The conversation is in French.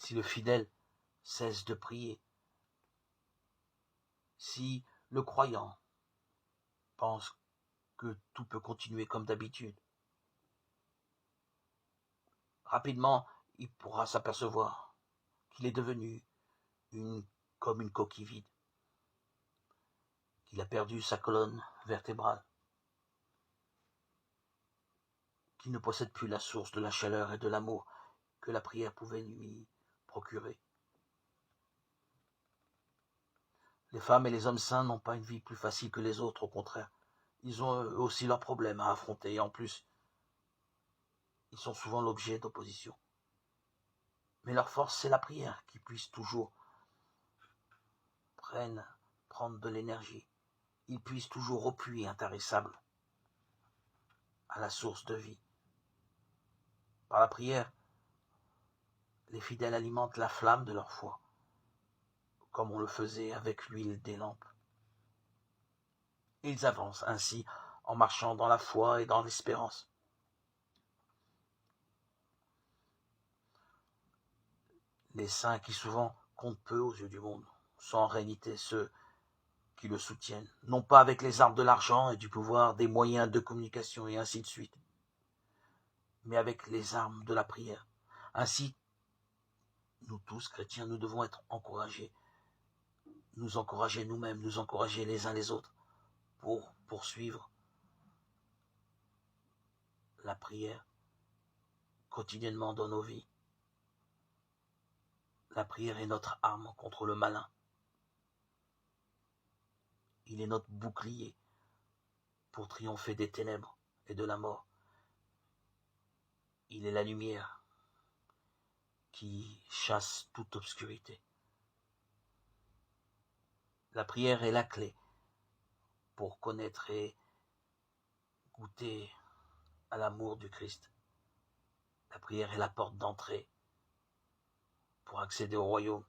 si le fidèle cesse de prier, si le croyant pense que tout peut continuer comme d'habitude, rapidement, il pourra s'apercevoir qu'il est devenu comme une coquille vide, qu'il a perdu sa colonne vertébrale, qu'il ne possède plus la source de la chaleur et de l'amour que la prière pouvait lui procurer. Les femmes et les hommes saints n'ont pas une vie plus facile que les autres, au contraire. Ils ont eux aussi leurs problèmes à affronter et en plus, ils sont souvent l'objet d'opposition. Mais leur force, c'est la prière qui puisse toujours prendre de l'énergie. Ils puissent toujours au puits intarissable, à la source de vie. Par la prière, les fidèles alimentent la flamme de leur foi, comme on le faisait avec l'huile des lampes. Ils avancent ainsi en marchant dans la foi et dans l'espérance. Les saints qui souvent comptent peu aux yeux du monde sont en réalité ceux qui le soutiennent, non pas avec les armes de l'argent et du pouvoir, des moyens de communication et ainsi de suite, mais avec les armes de la prière. Ainsi, nous tous, chrétiens, nous devons être encouragés, nous encourager nous-mêmes, nous encourager les uns les autres pour poursuivre la prière quotidiennement dans nos vies. La prière est notre arme contre le malin. Il est notre bouclier pour triompher des ténèbres et de la mort. Il est la lumière qui chasse toute obscurité. La prière est la clé pour connaître et goûter à l'amour du Christ. La prière est la porte d'entrée pour accéder au royaume.